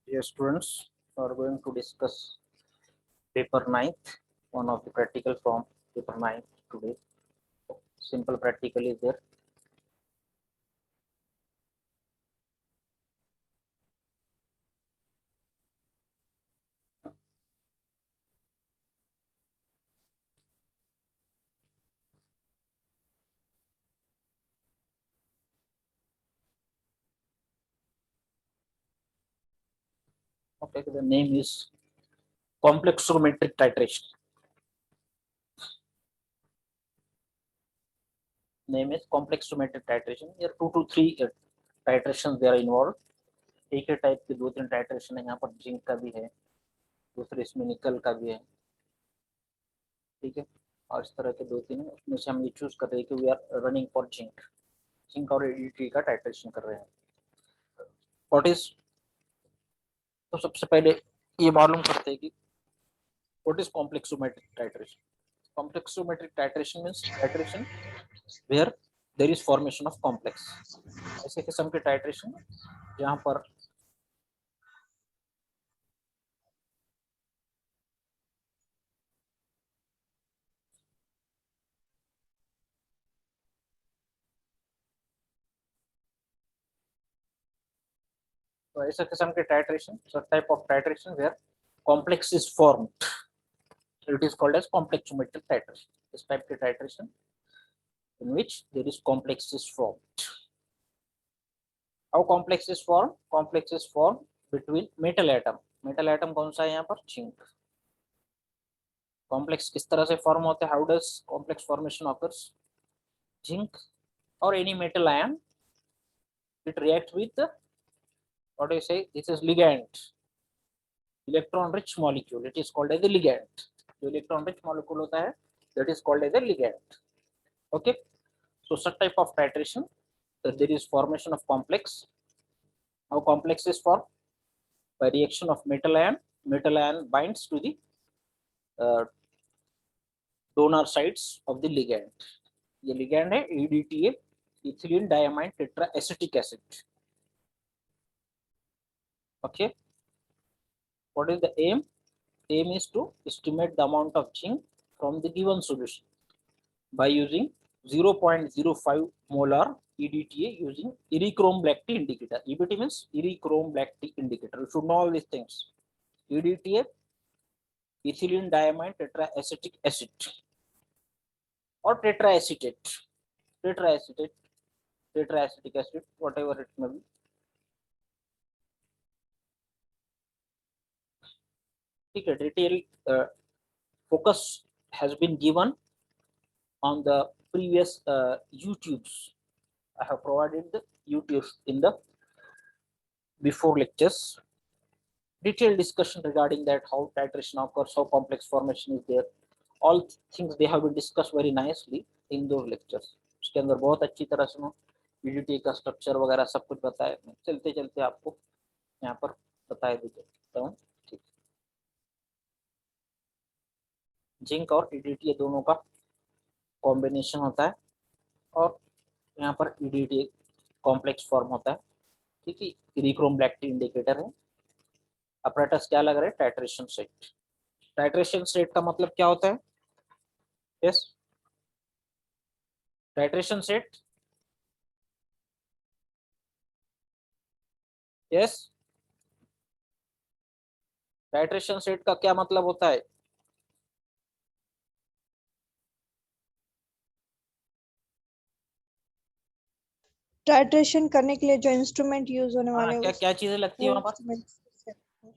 Dear students, we are going to discuss paper 9th, one of the practical from paper 9th today. Simple practical is there. Okay, the name is complexometric titration. Name is complexometric titration. Here 2 to 3 titrations they are involved. एक ही type के दो तीन titration है, यहाँ पर zinc का भी है, दूसरे इसमें निकल का भी है, ठीक है, और इस तरह के दो तीन है, उसमें से हम ये चूज कर रहे हैं कि we are running for zinc, zinc और एडीटी का टाइट्रेशन कर रहे हैं. व्हाट इज, तो सबसे पहले ये मालूम करते हैं कि what is complexometric titration. Complexometric titration means titration where there is formation of complex. ऐसे किस्म के टाइट्रेशन जहां पर तो ऐसे किस्म के titration, so type of titration where complex is formed, it is called as complexometric titration. This type के titration in which there is complex is formed. How complex is formed? Complex is formed between metal atom. Metal atom कौन सा है यहाँ पर? Zinc. Complex किस तरह से form होते हैं? How does complex formation occurs? Zinc or any metal ion, it reacts with what do you say? This is ligand, electron rich molecule. It is called as a ligand. जो electron rich molecule होता है, that is called as a ligand. Okay. So such type of titration, that there is formation of complex. How complex is formed? By reaction of metal ion. Metal ion binds to the donor sides of the ligand. ये ligand है EDTA, ethylene diamine tetraacetic acid. Okay. What is the aim? Aim is to estimate the amount of zinc from the given solution by using 0.05 molar EDTA using Erichrome black tea indicator. EBT means Erichrome black tea indicator. You should know all these things. EDTA, ethylene diamine tetraacetic acid or tetraacetate, tetraacetic acid, whatever it may be. ठीक है, detailed focus has been given on the previous YouTubes. I have provided the YouTubes in the before lectures. Detailed discussion regarding that, how titration occurs, how complex formation is there. All things they have been discussed very nicely in those lectures. उसके अंदर बहुत अच्छी तरह से EDTA का structure वगैरह सब कुछ बताया. चलते चलते आपको यहाँ पर बता देता हूँ. ठीक, जिंक और EDTA दोनों का कॉम्बिनेशन होता है और यहाँ पर EDTA कॉम्प्लेक्स फॉर्म होता है. ठीक है, इरिक्रोम ब्लैक टी इंडिकेटर है. अपरेटस क्या लग रहा है? Titration set. टाइट्रेशन सेट का मतलब क्या होता है? Yes, titration set. Yes, titration set का क्या मतलब होता है? टाइट्रेशन करने के लिए जो इंस्ट्रूमेंट यूज होने वाले क्या क्या चीजें लगती है वहां पर?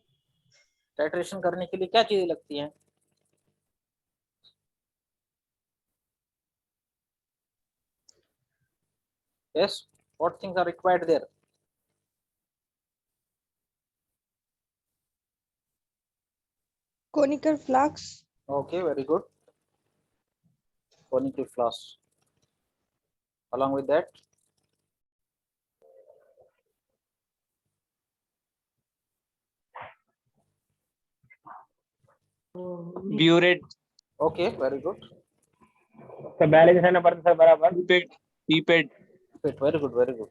टाइट्रेशन करने के लिए क्या चीजें लगती हैं? Yes, what things are required there? conical flask. Okay, very good. Conical flask. Along with that, burette. okay, very good. तो बैलेंस रहना पड़ता है बराबर. Pipette. Very good, very good,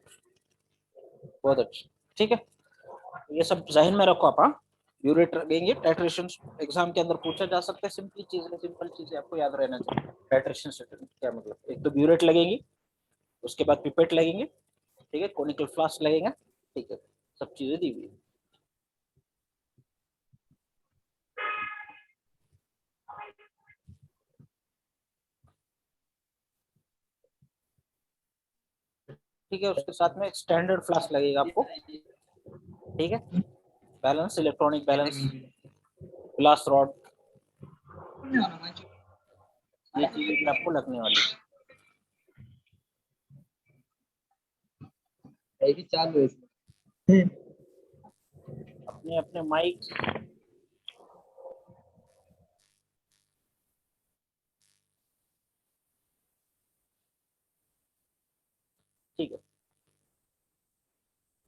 बहुत अच्छा. ठीक है, ये सब जहन में रखो आप। हाँ, ब्यूरेट लगेंगे, टाइट्रेशन एग्जाम के अंदर पूछा जा सकता है। सिंपल चीज आपको याद रहना चाहिए। टाइट्रेशन क्या मतलब, एक तो ब्यूरेट लगेंगी, उसके बाद पिपेट लगेंगे, ठीक है, कोनिकल फ्लास्क लगेगा, ठीक है, सब चीजें दी हुई है। ठीक है, उसके साथ में एक स्टैंडर्ड फ्लास्क लगेगा आपको, ठीक है, balance, electronic balance, glass rod, ये चीजें भी आपको लगने वाली भी चालू है इसमें। अपने अपने माइक। ठीक है,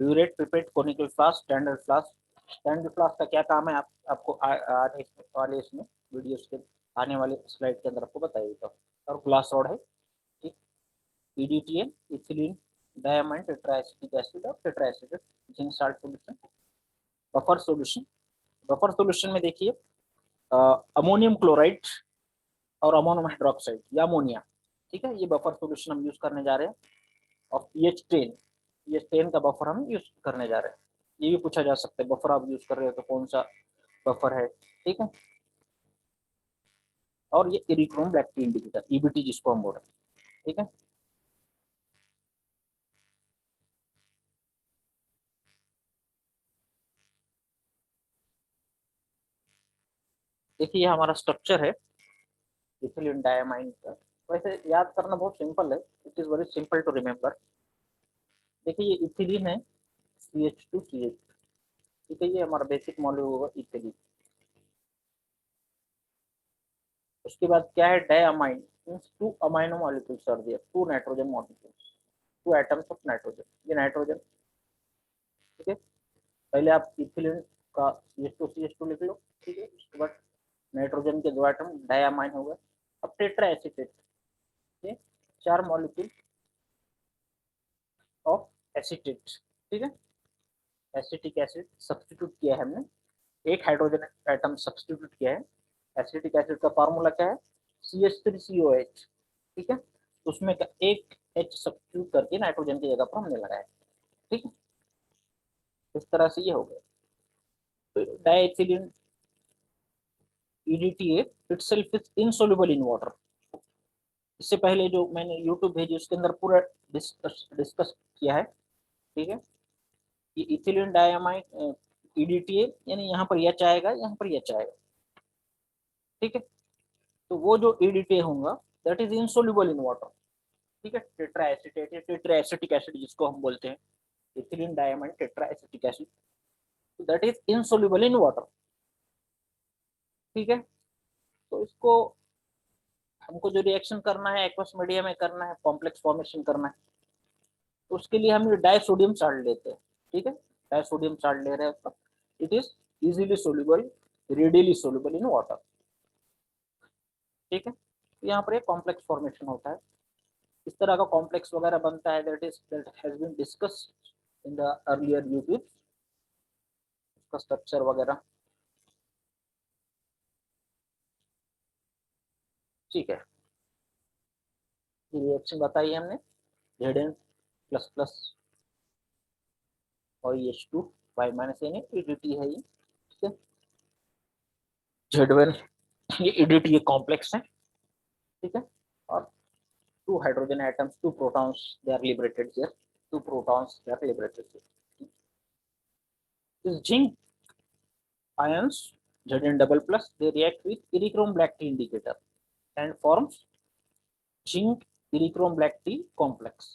burette, pipette, conical flask, standard flask. Standard flask का क्या काम है, आपको आने वाले इसमें वीडियोस के आने वाले स्लाइड के अंदर आपको बताइएगा। और ग्लास रॉड है, ठीक, ईडीटीए, इथिलीन डायमाइन टेट्राएसिटिक एसिड और tetraacetate zinc salt solution. Buffer solution, buffer solution में देखिए अमोनियम क्लोराइड और अमोनियम हाइड्रोक्साइड या अमोनिया, ठीक है, ये बफर सॉल्यूशन हम यूज करने जा रहे हैं। और पीएच 10, पीएच 10 का बफर हम यूज करने जा रहे हैं। ये भी पूछा जा सकता है, बफर आप यूज कर रहे हो तो कौन सा बफर है, ठीक है। और ये इरिथ्रोम ब्लैक टी इंडिकेटर, ईबीटी जिसको हम बोल रहे हैं, ठीक है। देखिए ये हमारा स्ट्रक्चर है इथिलीन डायमाइन का। वैसे याद करना बहुत सिंपल है, it is very simple to remember. देखिए ये इथिलीन है, CH2CH, ठीक है, ये हमारा बेसिक मॉलिक्यूल होगा इथिलीन। उसके बाद क्या है, diamine, means 2 amino molecules are there, 2 nitrogen molecules, 2 atoms of nitrogen, ये नाइट्रोजन, ठीक है। पहले आप इथिलीन का CH2CH2 लिख लो, ठीक है, उसके बाद नाइट्रोजन के 2 एटम डायमाइन हो गए। अब टेट्रा एसिटेट, ये 4 मॉलिक्यूल ऑफ एसिटेट, ठीक है, एसिटिक एसिड सब्स्टिट्यूट किया है हमने, एक हाइड्रोजन एटम सब्स्टिट्यूट किया है। एसिटिक एसिड का फार्मूला क्या है, CH3COH, ठीक है, उसमें का एक H सब्स्टिट्यूट करके नाइट्रोजन की जगह पर हमने लगाया, ठीक है। इस तरह से ये हो गया। तो diethylene EDTA itself is insoluble in water। इससे पहले जो मैंने यूट्यूब भेजी उसके अंदर पूरा डिस्कस किया है, ठीक है। ये इथिलीन डायमाइन EDTA, यानी यहाँ पर एच आएगा, यहाँ पर एच आएगा, ठीक है। तो वो जो EDTA होगा that is insoluble in water, ठीक है। टेट्रा एसिटेट या टेट्रा एसिटिक एसिड जिसको हम बोलते हैं, ethylene diamine tetra acetic acid, that is insoluble in water, ठीक है। तो इसको हमको जो रिएक्शन करना है एक्वस मीडिया में करना है, कॉम्प्लेक्स फॉर्मेशन करना है, तो उसके लिए हम डाइसोडियम साल्ट लेते हैं, ठीक है। डाइसोडियम साल्ट ले रहे हैं उसका, it is easily soluble, readily soluble in water, ठीक है। तो यहाँ पर एक कॉम्प्लेक्स फॉर्मेशन होता है, इस तरह का कॉम्प्लेक्स वगैरह बनता है, that has been discussed in the earlier YouTube, उसका स्ट्रक्चर वगैरह, ठीक है। ये रिएक्शन बताई हमने, Zn प्लस प्लस और H2 Y माइनस यानी EDT है ये, ठीक है। Z1 ये EDT कॉम्प्लेक्स है, ठीक है। और 2 hydrogen atoms, 2 protons, they are liberated here, 2 protons they are liberated here. This zinc ions Zn double plus, they react with erichrome black tea indicator and forms zinc erichrome black tea complex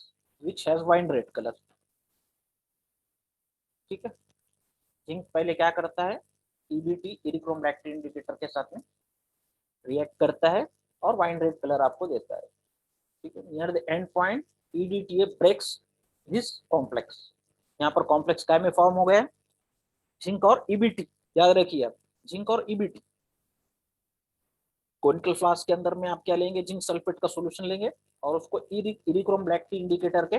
which has wine red color, ठीक है। Zinc पहले क्या करता है, EBT इरिक्रोम black T indicator के साथ में react करता है और वाइन रेड कलर आपको देता है, ठीक है। Near the end point EDTA breaks this complex, यहाँ पर कॉम्प्लेक्स क्या में फॉर्म हो गया, जिंक और EBT, याद रखिए आप, जिंक और EBT। कोनिकल फ्लास्क के अंदर में आप क्या लेंगे, जिंक सल्फेट का सोल्यूशन लेंगे और उसको इरिक्रोम ब्लैक टी इंडिकेटर के,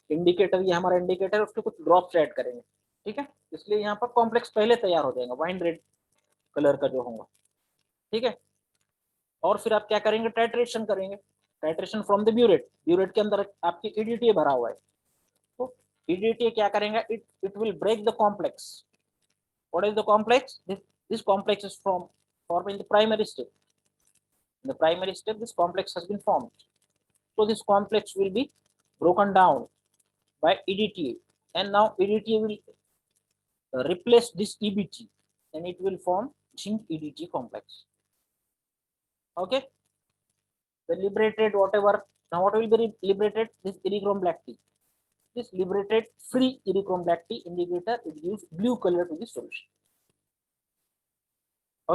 इंडिकेटर ये हमारा इंडिकेटर, उसके कुछ ड्रॉप्स ऐड करेंगे, ठीक है, इसलिए यहाँ पर कॉम्प्लेक्स पहले तैयार हो जाएगा वाइन रेड कलर का जो होगा। ठीक है, और फिर आप क्या करेंगे, टाइट्रेशन करेंगे, titration from the burette, burette के अंदर आपकी ईडीटीए भरा हुआ है, तो ईडीटीए क्या करेंगे, it will break the complex. What is the complex, this complex is from formed in the primary step. In the primary step, this complex has been formed. So this complex will be broken down by EDTA, and now EDTA will replace this EBT, and it will form zinc EDT complex. Okay, the liberated whatever, now what will be liberated, this erichrome black tea. This liberated free erichrome black tea indicator, it gives blue color to the solution.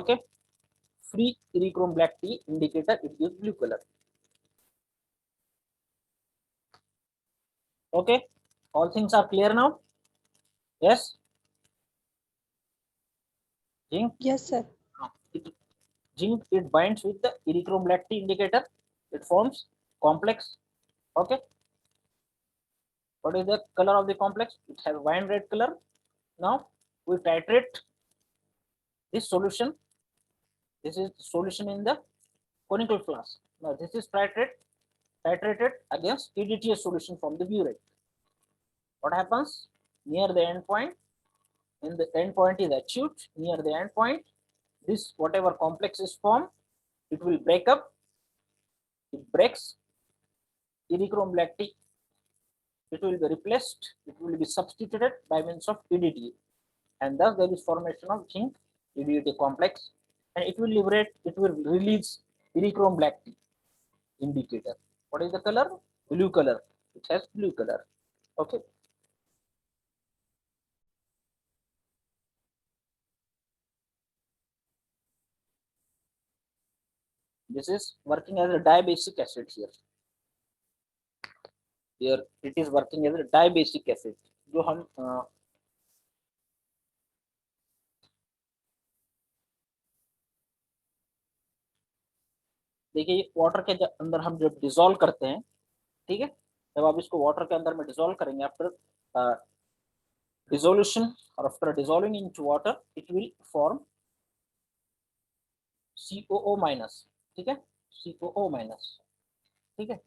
Okay, free erichrome black tea indicator, it gives blue color. Okay, all things are clear now? Yes. Zinc, Yes, sir. zinc, it binds with the erichrome black tea indicator, it forms complex. Okay, what is the color of the complex, it has wine red color. Now we titrate this solution, this is solution in the conical flask. Now this is titrated against EDTA solution from the burette. What happens near the end point, when the end point is achieved, near the end point, this whatever complex is formed, it will break up, it breaks erichrome black tea, it will be replaced, it will be substituted by means of EDTA, and thus there is formation of zinc EDTA complex, and it will liberate, it will release erichrome black tea indicator. What is the color? Blue color, it has blue color. Okay, this is working as a dibasic acid here. Here it is working as a dibasic acid, जो हम देखिए water के अंदर हम जब dissolve करते हैं, ठीक है, जब आप इसको वाटर के अंदर में डिसॉल्व करेंगे, after dissolution or after dissolving into water, it will form COO minus. ठीक है, COO minus. ठीक है,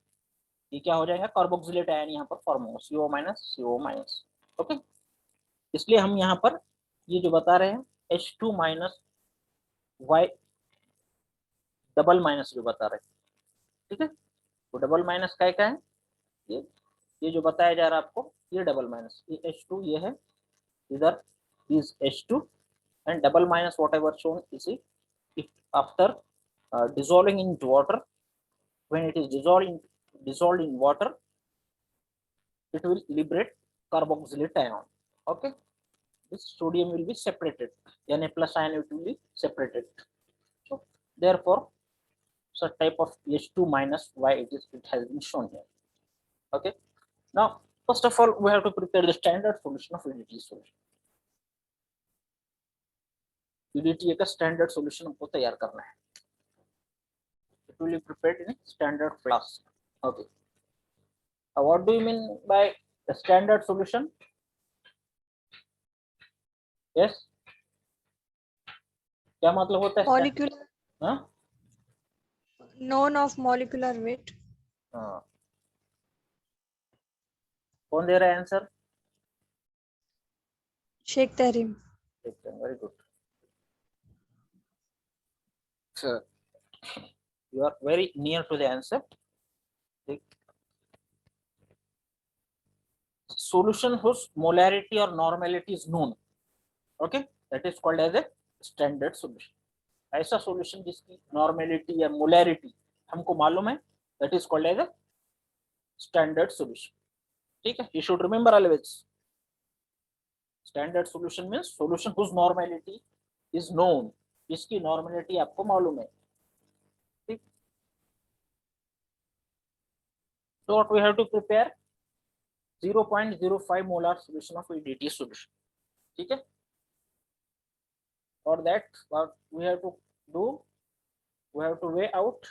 ये क्या हो जाएगा, कार्बोक्सिलेट आयन यहाँ पर फॉर्म होगा, CO minus CO minus. Okay, इसलिए हम यहाँ पर ये जो बता रहे हैं H2 minus Y double minus जो बता रहे हैं, ठीक है, तो डबल माइनस का है, ये जो बताया जा रहा है आपको, ये डबल माइनस, ये H2 ये है, इधर is H2 and double minus whatever shown is it, if after dissolving into water, when it is dissolved in water, it will liberate carboxylate ion. Okay, this sodium will be separated, Na plus ion it will be separated. So therefore such type of H2 minus why it has been shown here. Okay, now first of all we have to prepare the standard solution of EDTA solution. EDTA का standard solution हमको तैयार करना है. It will be prepared in a standard flask. Okay, what do you mean by the standard solution? Yes, क्या मतलब होता है Molecular, हाँ known of molecular weight. हाँ, कौन दे रहा है answer? Sheikh Tahrim. Very good, you are very near to the answer. Solution whose molarity or normality is known, okay, that is called as a standard solution. ऐसा solution जिसकी normality या molarity हमको मालूम है, that is called as a standard solution. ठीक है, you should remember always. Standard solution means solution whose normality is known, जिसकी normality आपको मालूम है. ठीक, so what we have to prepare 0.05 molar solution of EDTA solution. ठीक है, for that what we have to do, we have to weigh out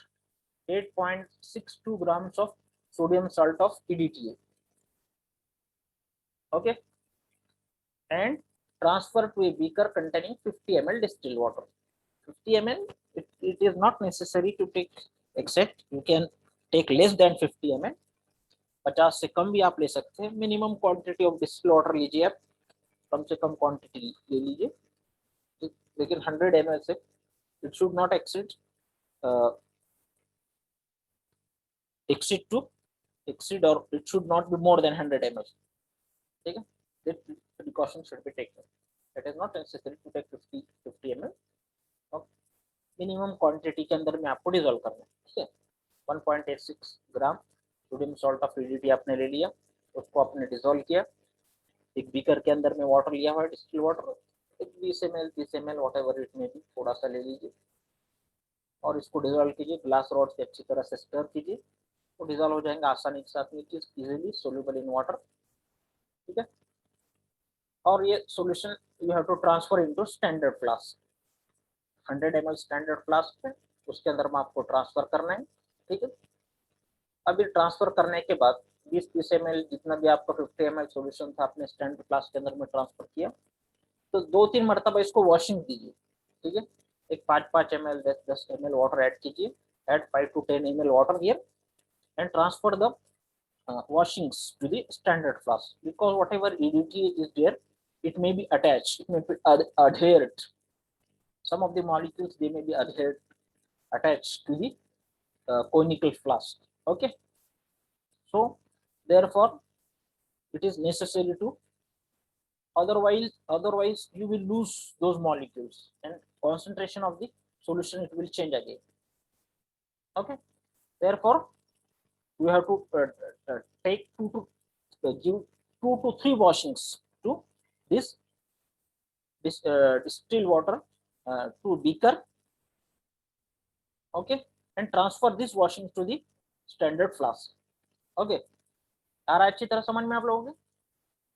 8.62 grams of sodium salt of EDTA. Okay, and transfer to a beaker containing 50 ml distilled water. 50 ml, it is not necessary to take exact, you can take less than 50 ml, 50 से कम भी आप ले सकते हैं. Minimum quantity of distil water लीजिए आप, कम से कम quantity ले लीजिए, लेकिन 100 ml से it should not exceed or it should not be more than 100 ml. ठीक है, that precaution should be taken. It is not necessary to take 50 ml. Minimum quantity के अंदर में आपको डिसॉल्व करना है. ठीक है, 1.86 gram sodium salt of EDT आपने ले लिया, उसको आपने डिसॉल्व किया. एक बीकर के अंदर में वाटर लिया हुआ है, डिस्टिल वाटर, एक 20 ml 30 ml what ever it में भी, थोड़ा सा ले लीजिए और इसको डिसॉल्व कीजिए. ग्लास रॉड से अच्छी तरह से स्टर कीजिए, तो डिसॉल्व हो जाएंगे आसानी के साथ में, इजीली सोल्यूबल इन वाटर. ठीक है, और ये solution you have to transfer into standard flask. 100 ml standard flask है, उसके अंदर में आपको ट्रांसफर करना है. ठीक है, अभी ट्रांसफर करने के बाद 20-30 ml जितना भी आपका 50 ml सॉल्यूशन था आपने स्टैंडर्ड फ्लास्क के अंदर में ट्रांसफर किया, तो 2-3 मरतबा इसको वॉशिंग कीजिए. ठीक है, एक 5-5 ml 10 ml वाटर ऐड कीजिए, add 5 to 10 ml water here and transfer the washings to the standard flask, because whatever EDT is there, it may be attached, it may be adhered, some of the molecules they may be adhered, attached to the conical flask. Okay, so therefore it is necessary to, otherwise you will lose those molecules and concentration of the solution, it will change again. Okay, therefore you have to take give 2 to 3 washings to this distilled water to beaker. Okay, and transfer this washing to the standard flask. Okay, आ रहा है अच्छी तरह समझ में आप लोगों के?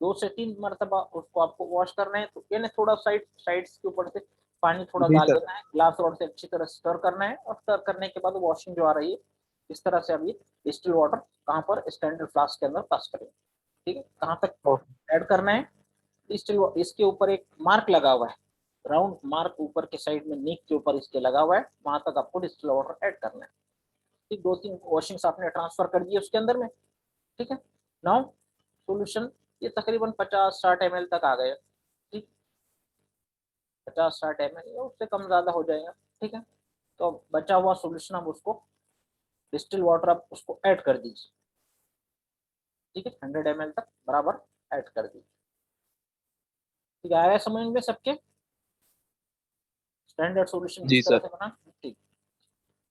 2 से 3 मरतबा उसको आपको वॉश करना है, तो यानी थोड़ा साइड्स के ऊपर से पानी थोड़ा डाल देना है, ग्लास रॉड से अच्छी तरह स्टर करना है, और स्टर करने के बाद वॉशिंग जो आ रही है इस तरह से अभी डिस्टिल वाटर कहाँ पर स्टैंडर्ड फ्लास्क के अंदर पास करें. ठीक है, कहाँ तक ऐड करना है डिस्टिल, इसके ऊपर एक मार्क लगा हुआ है, राउंड मार्क ऊपर के साइड में नीक के ऊपर इसके लगा हुआ है, वहां तक आपको डिस्टिल वाटर ऐड करना है. ठीक, 2-3 वॉशिंग्स आपने ट्रांसफर कर दिए उसके अंदर में. ठीक है, नाउ सॉल्यूशन ये तकरीबन 50-60 ml तक आ गए. ठीक, 50-60 ml या उससे कम ज्यादा हो जाएगा. ठीक है, तो बचा हुआ सॉल्यूशन हम उसको डिस्टिल वाटर आप उसको ऐड कर दीजिए. ठीक है, 100 ml तक बराबर ऐड कर दीजिए. ठीक है, आया समझ में सबके? स्टैंडर्ड सॉल्यूशन किस तरह से बना. ठीक,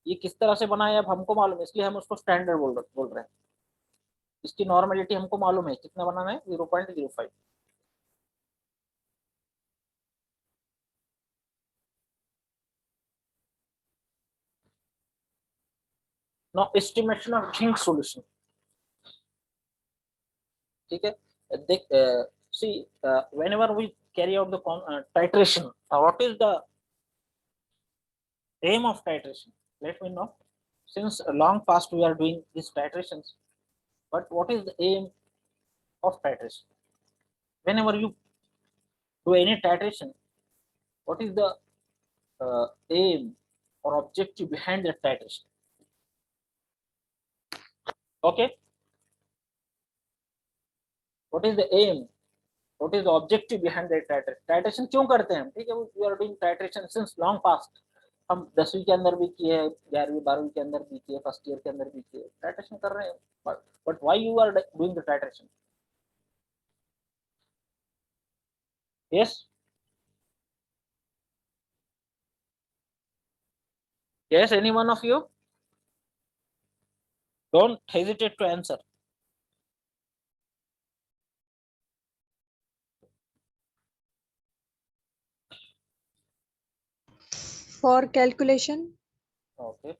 ये किस तरह से बना है अब हमको मालूम है, इसलिए हम उसको स्टैंडर्ड बोल रहे हैं. इसकी नॉर्मेलिटी हमको मालूम है, कितना बनाना है, 0.05. Now estimation of zinc solution. ठीक है, see whenever we carry out the titration, what is the aim of titration? Let me know. Since long past we are doing these titrations, but what is the aim of titration? Whenever you do any titration, what is the aim or objective behind the titration? Okay, what is the aim, what is the objective behind the titration? Titration क्यों करते हैं हम? ठीक है, we are doing titration since long past. हम 10वीं के अंदर भी किए, 11वीं 12वीं के अंदर भी किए, फर्स्ट ईयर के अंदर भी किए, टाइट्रेशन कर रहे हैं. But why you are doing the titration? Yes, yes, any one of you? Don't hesitate to answer. For calculation. Okay,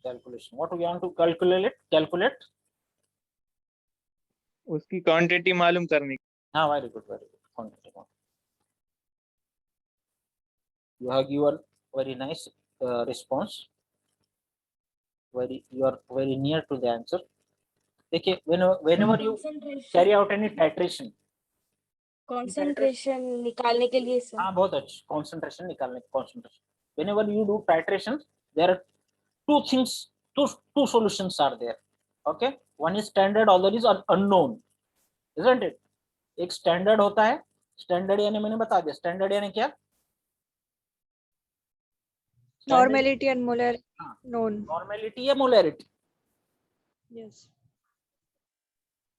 calculation. What we want to calculate? उसकी क्वांटिटी मालूम करनी. हाँ, very good, very good. Quantity. You have given very nice response. You are very near to the answer. देखिए whenever you carry out any titration, concentration निकालने के लिए sir. हाँ बहुत अच्छी, concentration निकालने, concentration, whenever you do titration there are two things, two solutions are there. Okay, one is standard, other is unknown, isn't it? एक standard होता है, स्टैंडर्ड यानी मैंने बता दिया, स्टैंडर्ड यानी क्या? Normality and molarity हाँ, known. नॉर्मेलिटी या मोलैरिटी? Yes.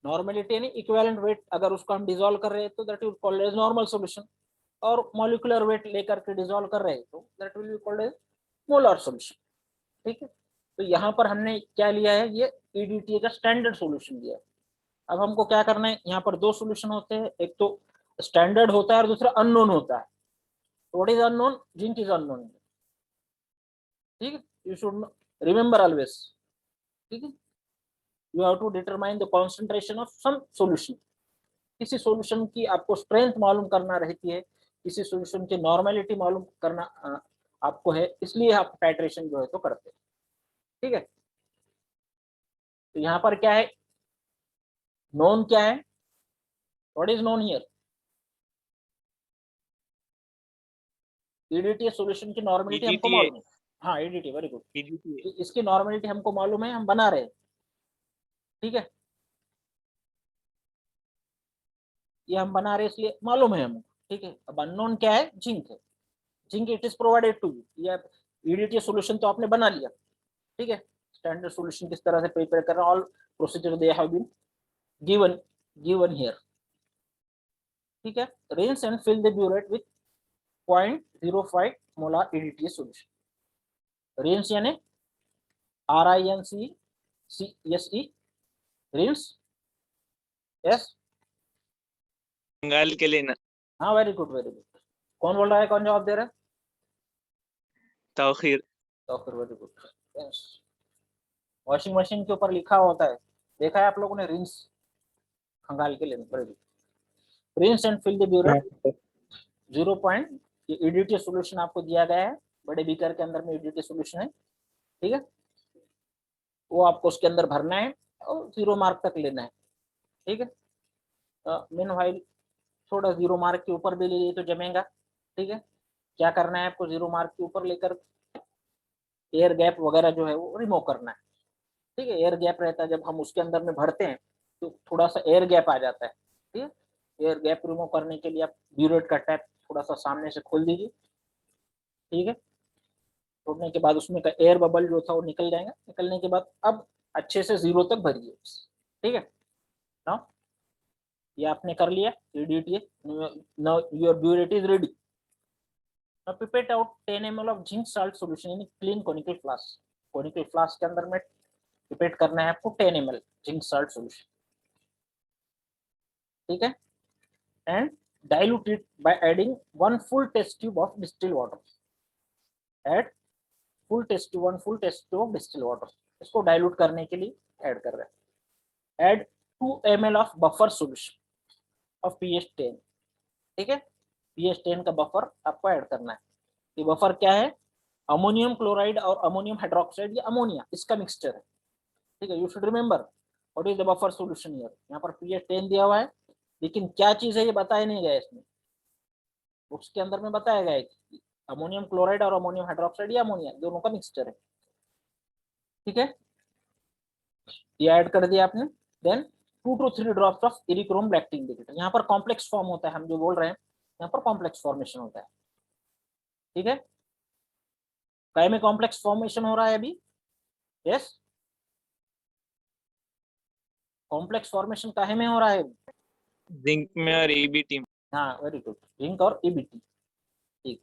नॉर्मेलिटी यानी इक्विवेलेंट वेट, अगर उसको हम डिसॉल्व कर रहे हैं तो that will called as normal solution, और मॉलिक्यूलर वेट लेकर के डिसॉल्व कर रहे हैं तो that will be called as molar solution. ठीक है, तो यहाँ पर हमने क्या लिया है, ये ईडीटी का स्टैंडर्ड सॉल्यूशन लिया है। अब हमको क्या करना है, यहाँ पर दो सॉल्यूशन होते हैं, एक तो स्टैंडर्ड होता है और दूसरा अननोन होता है। What is unknown? Zinc is unknown. ठीक है, यू शुड रिमेंबर ऑलवेज। ठीक है, you have to determine the concentration of some solution. किसी सॉल्यूशन की आपको स्ट्रेंथ मालूम करना रहती है, किसी सॉल्यूशन की नॉर्मेलिटी मालूम करना आपको है, इसलिए आप टाइट्रेशन जो है तो करते हैं। ठीक है, तो यहाँ पर क्या है, नोन क्या है? What is known here? EDT solution की नॉर्मेलिटी हमको मालूम है। हाँ ईडीटी, वेरी गुड। इसकी नॉर्मेलिटी हमको मालूम है, हम बना रहे हैं। ठीक है, ये हम बना रहे हैं इसलिए मालूम है हमको। ठीक है, अब अननोन क्या है? जिंक है। Zinc it is provided to you. ये ईडीटी सॉल्यूशन तो आपने बना लिया। ठीक है, स्टैंडर्ड सॉल्यूशन किस तरह से प्रिपेयर कर रहा है, all procedure they have been given here. ठीक है, rinse and fill the burette with 0.05 molar EDT solution. Rinse यानी RINCE, रिंस। यस, बंगाल के लेना। हाँ वेरी गुड वेरी गुड। कौन बोल रहा है, कौन जवाब दे रहा है? तौखीर। तो फिर very good. Yes, washing machine के ऊपर लिखा होता है, देखा है आप लोगों ने, रिंस खंगाल के लेना। Very good. Rinse and fill the burette 0. EDT solution आपको दिया गया है, बड़े बीकर के अंदर में ईडीटी सॉल्यूशन है। ठीक है, वो आपको उसके अंदर भरना है और 0 मार्क तक लेना है। ठीक है, मीनवाइल थोड़ा 0 मार्क के ऊपर भी ले लिए तो जमेगा। ठीक है, क्या करना है आपको, 0 मार्क के ऊपर लेकर एयर गैप वगैरह जो है वो रिमूव करना है। ठीक है, एयर गैप रहता है, जब हम उसके अंदर में भरते हैं तो थोड़ा सा एयर गैप आ जाता है। ठीक है, एयर गैप रिमूव करने के लिए आप ब्यूरेट का टैप थोड़ा सा सामने से खोल दीजिए। ठीक है, खोलने के बाद उसमें का एयर बबल जो था वो निकल जाएगा। निकलने के बाद अब अच्छे से 0 तक भरिए। ठीक है ना, ये आपने कर लिया EDT. Now your burette is ready. Now pipette out 10 ml of zinc salt solution in clean conical flask. Conical flask के अंदर में पिपेट करना है आपको 10 ml जिंक साल्ट सॉल्यूशन। ठीक है, and dilute it by adding 1 full test tube of distilled water. Add 1 full test tube of distilled water. इसको dilute करने के लिए ऐड कर रहे हैं। Add 2 ml of buffer solution of pH 10. ठीक है, pH 10 का बफर आपको ऐड करना है। ये बफर क्या है? अमोनियम क्लोराइड और अमोनियम हाइड्रोक्साइड, ये अमोनिया, इसका मिक्सचर है। ठीक है, you should remember what is the buffer solution here. यहाँ पर pH 10 दिया हुआ है, लेकिन क्या चीज है ये बताया नहीं गया इसमें। बुक्स के अंदर में बताया गया है कि अमोनियम क्लोराइड और अमोनियम हाइड्रोक्साइड या अमोनिया दोनों का मिक्सचर है। ठीक है, ये ऐड कर दिया आपने। Then 2 to 3 drops of eriochrome black T indicator. यहाँ पर कॉम्प्लेक्स फॉर्म होता है, हम जो बोल रहे हैं यहाँ पर कॉम्प्लेक्स फॉर्मेशन होता है। ठीक है, काय में कॉम्प्लेक्स फॉर्मेशन हो रहा है अभी? यस, कॉम्प्लेक्स फॉर्मेशन काहे में हो रहा है? जिंक में और ईबीटी में। हाँ वेरी गुड, जिंक और ईबीटी। ठीक,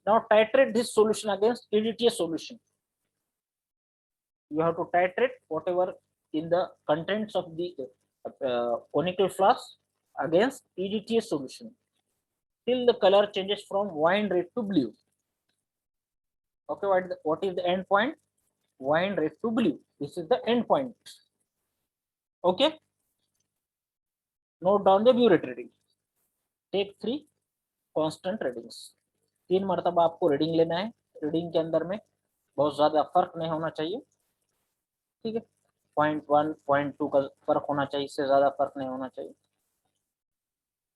now titrate this solution against EDT solution. You have to titrate whatever in the contents of the conical flask against EDTA solution till the color changes from wine red to blue. Okay, what is the end point? Wine red to blue. This is the end point. Okay, note down the burette reading. Take 3 constant readings. 3 मरतबा आपको reading लेना है। Reading के अंदर में बहुत ज्यादा फर्क नहीं होना चाहिए। ठीक है, 0.1 0.2 का फर्क होना चाहिए, इससे ज्यादा फर्क नहीं होना चाहिए।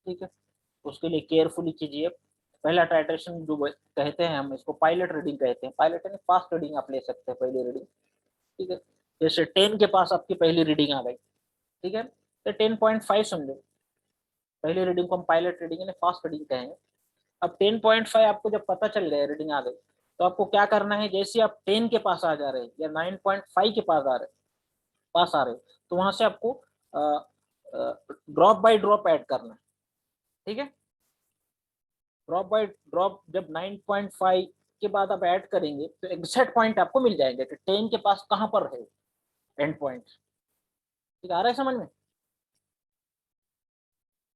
ठीक है, उसके लिए केयरफुली कीजिए। पहला टाइट्रेशन जो कहते हैं हम इसको पायलट रीडिंग कहते हैं। पायलट यानी फास्ट रीडिंग आप ले सकते हैं, पहली रीडिंग। ठीक है, जैसे 10 के पास आपकी पहली रीडिंग आ गई, ठीक है, तो 10.5 समझो, पहली रीडिंग को हम पायलट रीडिंग यानी फास्ट रीडिंग कहेंगे। अब 10.5 आपको जब पता चल गया रीडिंग आ गई, तो आपको क्या करना है, जैसे आप 10 के पास आ जा रहे हैं या 9.5 के पास आ रहे, तो वहां से आपको ड्रॉप बाय ड्रॉप ऐड करना है। ठीक है, ड्रॉप बाय ड्रॉप जब 9.5 के बाद आप ऐड करेंगे तो एग्जैक्ट पॉइंट आपको मिल जाएंगे कि 10 के पास कहां पर है एंड पॉइंट। ठीक आ रहा है समझ में?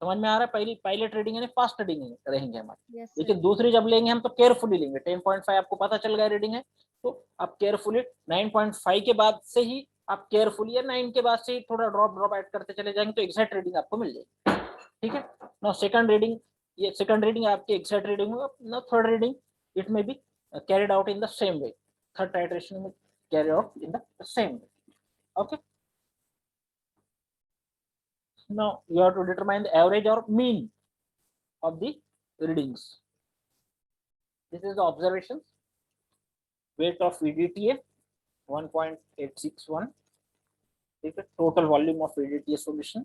समझ में आ रहा है? पहली पायलट रीडिंग है, फास्ट रीडिंग रहेंगे हमारे। Yes, लेकिन दूसरी जब लेंगे हम तो केयरफुली लेंगे। 10.5 आपको पता चल गया रीडिंग है, तो आप केयरफुली 9.5 के बाद से ही आप केयरफुली, या 9 के बाद से ही थोड़ा ड्रॉप ड्रॉप ऐड करते चले जाएंगे तो एग्जैक्ट रीडिंग आपको मिल जाएगी। ठीक है ना, सेकंड रीडिंग, ये सेकंड रीडिंग आपकी एग्जैक्ट रीडिंग होगा ना। Third reading it may be carried out in the same way. Third titration will carry out in the same way. Okay, now you have to determine the average or mean of the readings. This is the observations. Weight of EDTA 1.861. Total volume of EDTA solution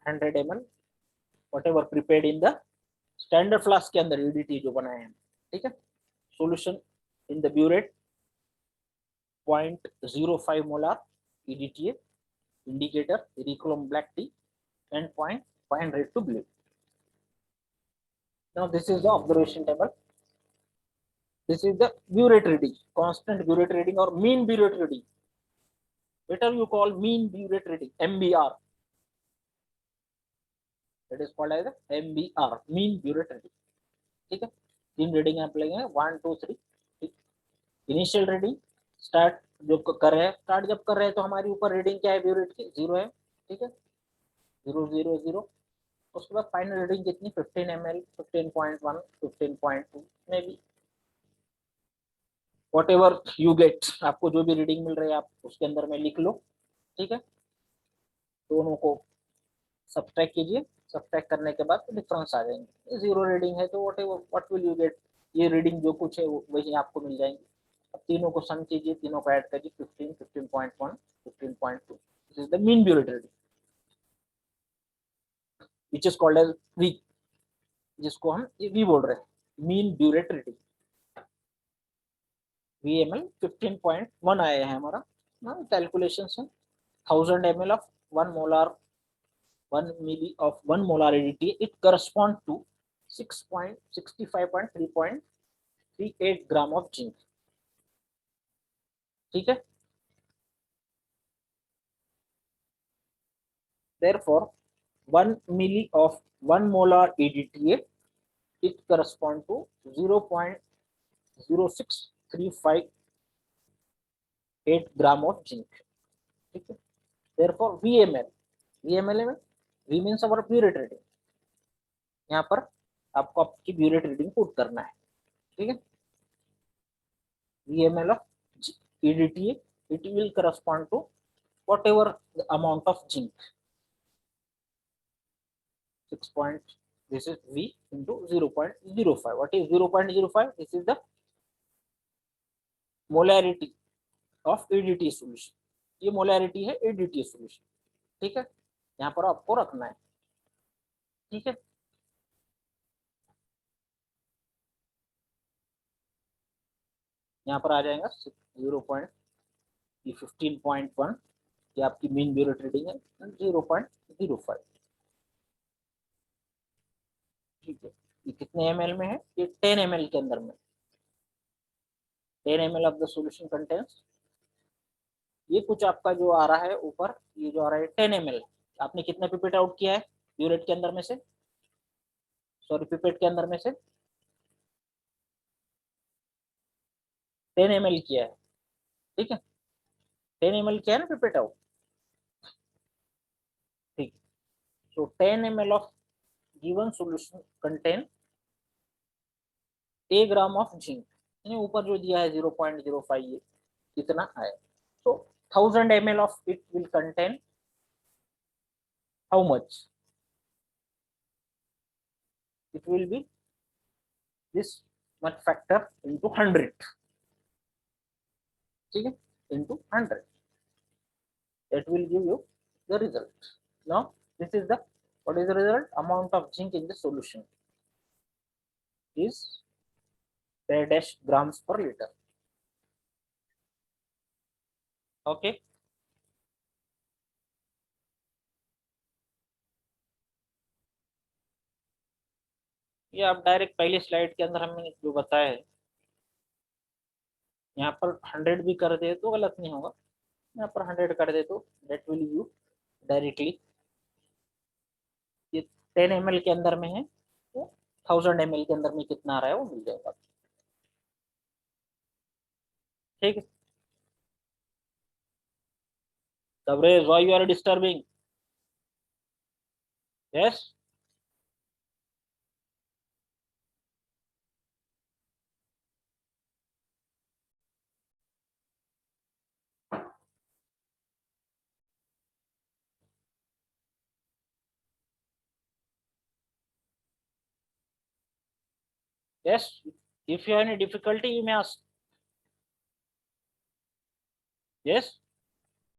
100 ml, whatever prepared in the standard flask के अंदर EDTA जो बनाए हैं। ठीक है, solution in the burette 0.05 molar EDTA, indicator Erichrome black tea, and 0.5 red to blue. Now this is the observation table. This is the burette reading, constant burette reading or mean burette reading. Better you call mean burette reading, MBR. It is called as MBR, mean burette reading. ठीक है, तीन reading आप लेंगे 1 2 3। Initial reading start जो कर रहे हैं, start जब कर रहे हैं तो हमारी ऊपर रीडिंग क्या है ब्यूरेट की, 0 है। ठीक है, 0 0 0। उसके बाद फाइनल रीडिंग कितनी, 15 ml, 15.1, 15.2 may be, what ever you get. आपको जो भी रीडिंग मिल रही है आप उसके अंदर में लिख लो। ठीक है, दोनों को सब्ट्रैक्ट कीजिए, सब्ट्रैक्ट करने के बाद डिफरेंस आ जाएंगे। 0 रीडिंग है तो what ever what will you get, ये रीडिंग जो कुछ है वही आपको मिल जाएंगे। अब तीनों को सम कीजिए, तीनों को ऐड करिए, 15, 15.1, 15.2। This is the mean burette reading which is called as we, जिसको हम वी बोल रहे हैं, मीन ब्यूरेट रीडिंग। VML 15.1 आया है हमारा। कैलकुलेशन है 1000 ml of 1 molar 1 milli of 1 molar EDTA, it correspond to 6.65.3.38 gram of zinc। ठीक है, therefore 1 milli of 1 molar EDTA, it correspond to 0.06358 gram of zinc। ठीक है, therefore VML में V means our burette reading, यहाँ पर आपको आपकी burette reading put करना है। ठीक है, VML of EDTA, it will correspond to whatever the amount of zinc, 6 point, this is V into 0.05। what is 0.05? this is the molarity of EDTA solution। ये molarity है EDTA solution। ठीक है, यहाँ पर आपको रखना है। ठीक है, यहाँ पर आ जाएगा 15.1, ये आपकी मीन ब्यूरेट रीडिंग है, 0.05। ठीक है, ये कितने ml में है, ये 10 ml के अंदर में, 10 ml of the solution contains, ये कुछ आपका जो आ रहा है ऊपर, ये जो आ रहा है 10 ml, आपने कितना पिपेट आउट किया है ब्यूरेट के अंदर में से, सॉरी पिपेट के अंदर में से 10 ml किया है। ठीक है, 10 ml किया है ना पिपेट आउट। ठीक, so 10 ml of given solution contain a gram of zinc, यानी ऊपर जो दिया है 0.05 ये इतना आया, तो 1000 ml of it will contain how much? It will be this much factor into 100. ठीक है, into 100. That will give you the result. Now this is the, what is the result? Amount of zinc in the solution is dash grams per liter. Okay. ये आप direct पहली slide के अंदर हमने जो बताया है, यहाँ पर 100 भी कर दे तो गलत नहीं होगा, यहाँ पर 100 कर दे तो that will you directly, ये 10 ml के अंदर में है तो 1000 ml के अंदर में कितना आ रहा है वो मिल जाएगा। ठीक है, Tabrez, why you are disturbing? Yes. Yes, if you have any difficulty, you may ask. Yes.